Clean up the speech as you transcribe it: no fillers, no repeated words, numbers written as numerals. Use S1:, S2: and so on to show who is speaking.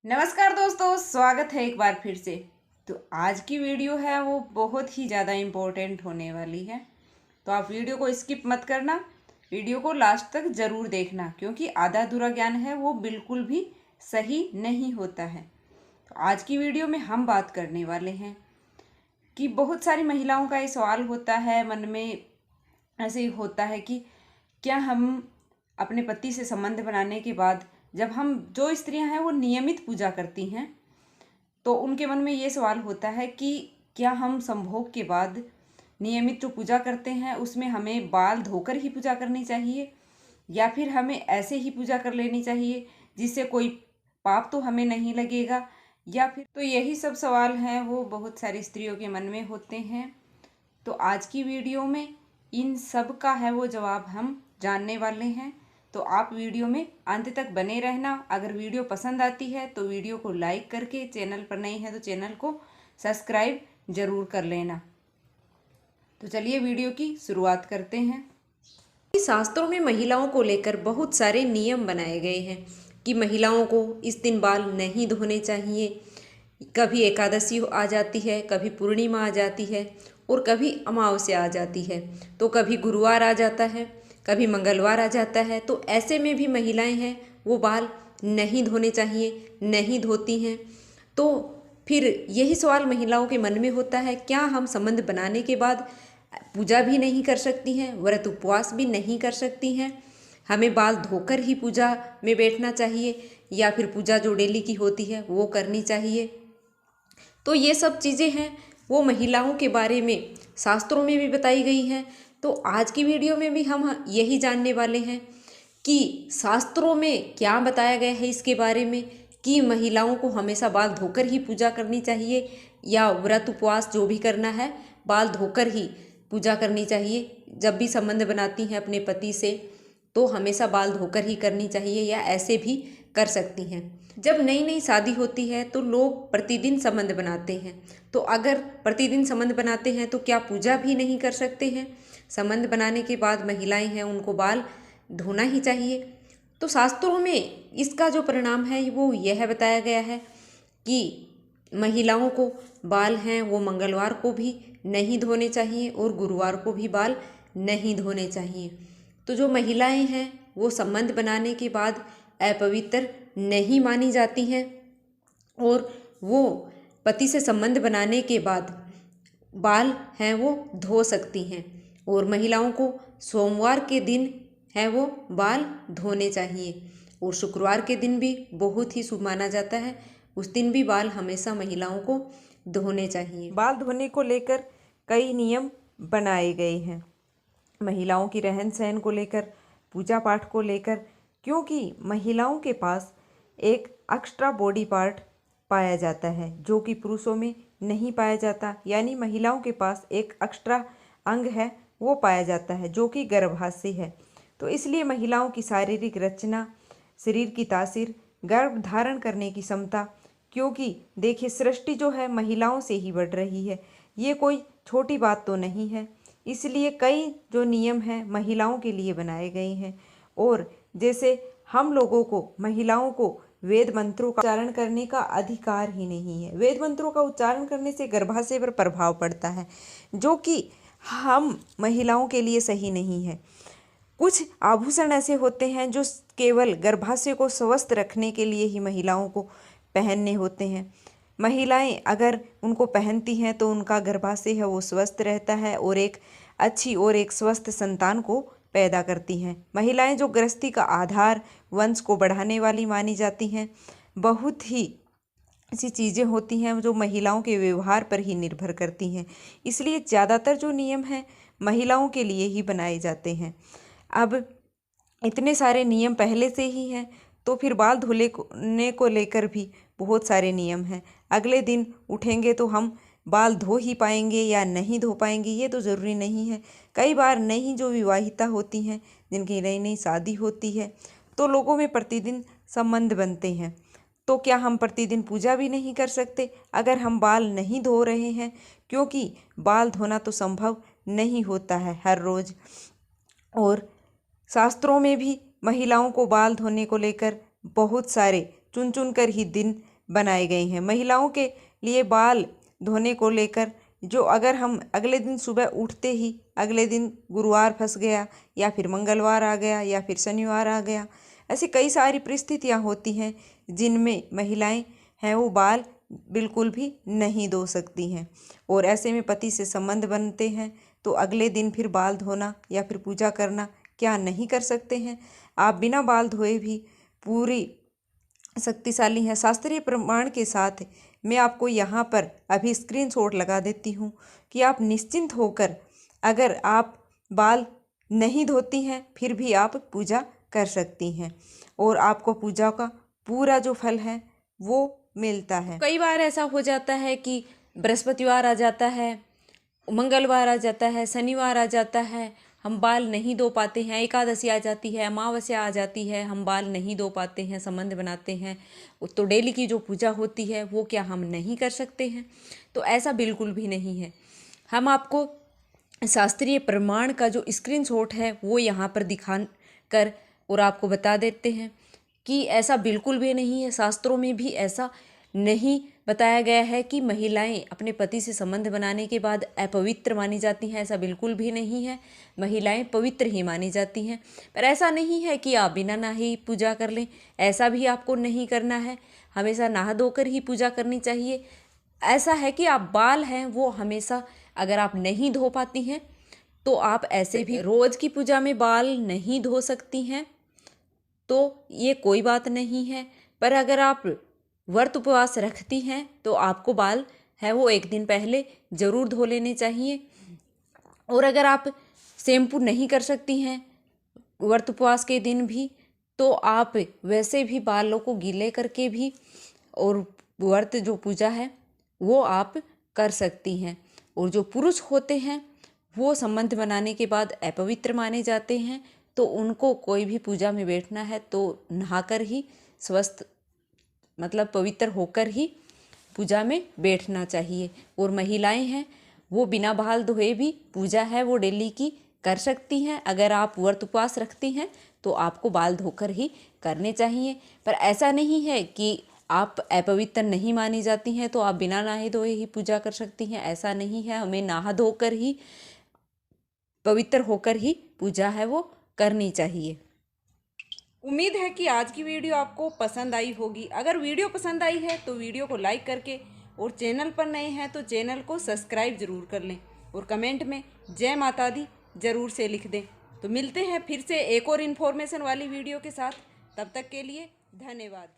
S1: नमस्कार दोस्तों, स्वागत है एक बार फिर से। तो आज की वीडियो है वो बहुत ही ज़्यादा इम्पोर्टेंट होने वाली है। तो आप वीडियो को स्किप मत करना, वीडियो को लास्ट तक ज़रूर देखना, क्योंकि आधा अधूरा ज्ञान है वो बिल्कुल भी सही नहीं होता है। तो आज की वीडियो में हम बात करने वाले हैं कि बहुत सारी महिलाओं का ये सवाल होता है मन में, ऐसे ही होता है कि क्या हम अपने पति से संबंध बनाने के बाद, जब हम जो स्त्रियां हैं वो नियमित पूजा करती हैं, तो उनके मन में ये सवाल होता है कि क्या हम संभोग के बाद नियमित जो पूजा करते हैं उसमें हमें बाल धोकर ही पूजा करनी चाहिए, या फिर हमें ऐसे ही पूजा कर लेनी चाहिए जिससे कोई पाप तो हमें नहीं लगेगा, या फिर तो यही सब सवाल हैं वो बहुत सारी स्त्रियों के मन में होते हैं। तो आज की वीडियो में इन सब का है वो जवाब हम जानने वाले हैं। तो आप वीडियो में अंत तक बने रहना। अगर वीडियो पसंद आती है तो वीडियो को लाइक करके, चैनल पर नए हैं तो चैनल को सब्सक्राइब जरूर कर लेना। तो चलिए वीडियो की शुरुआत करते हैं। शास्त्रों में महिलाओं को लेकर बहुत सारे नियम बनाए गए हैं कि महिलाओं को इस दिन बाल नहीं धोने चाहिए। कभी एकादशी आ जाती है, कभी पूर्णिमा आ जाती है और कभी अमावस्या आ जाती है, तो कभी गुरुवार आ जाता है, कभी मंगलवार आ जाता है। तो ऐसे में भी महिलाएं हैं वो बाल नहीं धोने चाहिए, नहीं धोती हैं। तो फिर यही सवाल महिलाओं के मन में होता है, क्या हम संबंध बनाने के बाद पूजा भी नहीं कर सकती हैं, व्रत उपवास भी नहीं कर सकती हैं? हमें बाल धोकर ही पूजा में बैठना चाहिए, या फिर पूजा जो डेली की होती है वो करनी चाहिए? तो ये सब चीज़ें हैं वो महिलाओं के बारे में शास्त्रों में भी बताई गई हैं। तो आज की वीडियो में भी हम यही जानने वाले हैं कि शास्त्रों में क्या बताया गया है इसके बारे में, कि महिलाओं को हमेशा बाल धोकर ही पूजा करनी चाहिए, या व्रत उपवास जो भी करना है बाल धोकर ही पूजा करनी चाहिए। जब भी संबंध बनाती हैं अपने पति से तो हमेशा बाल धोकर ही करनी चाहिए, या ऐसे भी कर सकती हैं। जब नई नई शादी होती है तो लोग प्रतिदिन संबंध बनाते हैं। तो अगर प्रतिदिन संबंध बनाते हैं तो क्या पूजा भी नहीं कर सकते हैं? संबंध बनाने के बाद महिलाएं हैं उनको बाल धोना ही चाहिए। तो शास्त्रों में इसका जो परिणाम है वो यह बताया गया है कि महिलाओं को बाल हैं वो मंगलवार को भी नहीं धोने चाहिए और गुरुवार को भी बाल नहीं धोने चाहिए। तो जो महिलाएं हैं वो संबंध बनाने के बाद अपवित्र नहीं मानी जाती हैं, और वो पति से संबंध बनाने के बाद बाल हैं वो धो सकती हैं। और महिलाओं को सोमवार के दिन है वो बाल धोने चाहिए, और शुक्रवार के दिन भी बहुत ही शुभ माना जाता है, उस दिन भी बाल हमेशा महिलाओं को धोने चाहिए। बाल धोने को लेकर कई नियम बनाए गए हैं, महिलाओं की रहन सहन को लेकर, पूजा पाठ को लेकर, क्योंकि महिलाओं के पास एक एक्स्ट्रा बॉडी पार्ट पाया जाता है जो कि पुरुषों में नहीं पाया जाता। यानी महिलाओं के पास एक एक्स्ट्रा अंग है वो पाया जाता है जो कि गर्भाशय है। तो इसलिए महिलाओं की शारीरिक रचना, शरीर की तासीर, गर्भ धारण करने की क्षमता, क्योंकि देखिए सृष्टि जो है महिलाओं से ही बढ़ रही है, ये कोई छोटी बात तो नहीं है। इसलिए कई जो नियम हैं महिलाओं के लिए बनाए गए हैं। और जैसे हम लोगों को, महिलाओं को वेद मंत्रों का उच्चारण करने का अधिकार ही नहीं है। वेद मंत्रों का उच्चारण करने से गर्भाशय पर प्रभाव पड़ता है, जो कि हम महिलाओं के लिए सही नहीं है। कुछ आभूषण ऐसे होते हैं जो केवल गर्भाशय को स्वस्थ रखने के लिए ही महिलाओं को पहनने होते हैं। महिलाएं अगर उनको पहनती हैं तो उनका गर्भाशय है वो स्वस्थ रहता है और एक अच्छी और एक स्वस्थ संतान को पैदा करती हैं। महिलाएं जो गृहस्थी का आधार, वंश को बढ़ाने वाली मानी जाती हैं। बहुत ही ऐसी चीज़ें होती हैं जो महिलाओं के व्यवहार पर ही निर्भर करती हैं। इसलिए ज़्यादातर जो नियम हैं महिलाओं के लिए ही बनाए जाते हैं। अब इतने सारे नियम पहले से ही हैं, तो फिर बाल धोने को लेकर भी बहुत सारे नियम हैं। अगले दिन उठेंगे तो हम बाल धो ही पाएंगे या नहीं धो पाएंगे ये तो ज़रूरी नहीं है। कई बार नई जो विवाहिता होती हैं, जिनकी नई नई शादी होती है, तो लोगों में प्रतिदिन संबंध बनते हैं। तो क्या हम प्रतिदिन पूजा भी नहीं कर सकते अगर हम बाल नहीं धो रहे हैं? क्योंकि बाल धोना तो संभव नहीं होता है हर रोज़। और शास्त्रों में भी महिलाओं को बाल धोने को लेकर बहुत सारे चुन चुन कर ही दिन
S2: बनाए गए हैं। महिलाओं के लिए बाल धोने को लेकर जो अगर हम अगले दिन सुबह उठते ही अगले दिन गुरुवार फंस गया या फिर मंगलवार आ गया या फिर शनिवार आ गया, ऐसी कई सारी परिस्थितियां होती हैं जिनमें महिलाएं हैं वो बाल बिल्कुल भी नहीं धो सकती हैं। और ऐसे में पति से संबंध बनते हैं तो अगले दिन फिर बाल धोना या फिर पूजा करना क्या नहीं कर सकते हैं। आप बिना बाल धोए भी पूरी शक्तिशाली हैं। शास्त्रीय प्रमाण के साथ मैं आपको यहाँ पर अभी स्क्रीनशॉट लगा देती हूँ कि आप निश्चिंत होकर अगर आप बाल नहीं धोती हैं फिर भी आप पूजा कर सकती हैं और आपको पूजा का पूरा जो फल है वो मिलता है।
S1: कई बार ऐसा हो जाता है कि बृहस्पतिवार आ जाता है, मंगलवार आ जाता है, शनिवार आ जाता है, हम बाल नहीं धो पाते हैं, एकादशी आ जाती है, अमावस्या आ जाती है, हम बाल नहीं धो पाते हैं, संबंध बनाते हैं, तो डेली की जो पूजा होती है वो क्या हम नहीं कर सकते हैं? तो ऐसा बिल्कुल भी नहीं है। हम आपको शास्त्रीय प्रमाण का जो स्क्रीनशॉट है वो यहाँ पर दिखा कर और आपको बता देते हैं कि ऐसा बिल्कुल भी नहीं है। शास्त्रों में भी ऐसा नहीं बताया गया है कि महिलाएं अपने पति से संबंध बनाने के बाद अपवित्र मानी जाती हैं, ऐसा बिल्कुल भी नहीं है। महिलाएं पवित्र ही मानी जाती हैं। पर ऐसा नहीं है कि आप बिना नहाए ही पूजा कर लें, ऐसा भी आपको नहीं करना है। हमेशा नहा धोकर ही पूजा करनी चाहिए। ऐसा है कि आप बाल हैं वो हमेशा अगर आप नहीं धो पाती हैं तो आप ऐसे भी रोज की पूजा में बाल नहीं धो सकती हैं, तो ये कोई बात नहीं है। पर अगर आप व्रत उपवास रखती हैं तो आपको बाल है वो एक दिन पहले ज़रूर धो लेने चाहिए। और अगर आप शैम्पू नहीं कर सकती हैं व्रत उपवास के दिन भी तो आप वैसे भी बालों को गीले करके भी और व्रत जो पूजा है वो आप कर सकती हैं। और जो पुरुष होते हैं वो संबंध बनाने के बाद अपवित्र माने जाते हैं, तो उनको कोई भी पूजा में बैठना है तो नहाकर ही स्वस्थ मतलब पवित्र होकर ही पूजा में बैठना चाहिए। और महिलाएं हैं वो बिना बाल धोए भी पूजा है वो डेली की कर सकती हैं। अगर आप व्रत उपवास रखती हैं तो आपको बाल धोकर ही करने चाहिए। पर ऐसा नहीं है कि आप अपवित्र नहीं मानी जाती हैं तो आप बिना नहाए धोए ही पूजा कर सकती हैं, ऐसा नहीं है। हमें नहा धोकर ही पवित्र होकर ही पूजा है वो करनी चाहिए। उम्मीद है कि आज की वीडियो आपको पसंद आई होगी। अगर वीडियो पसंद आई है तो वीडियो को लाइक करके और चैनल पर नए हैं तो चैनल को सब्सक्राइब जरूर कर लें और कमेंट में जय माता दी जरूर से लिख दें। तो मिलते हैं फिर से एक और इन्फॉर्मेशन वाली वीडियो के साथ। तब तक के लिए धन्यवाद।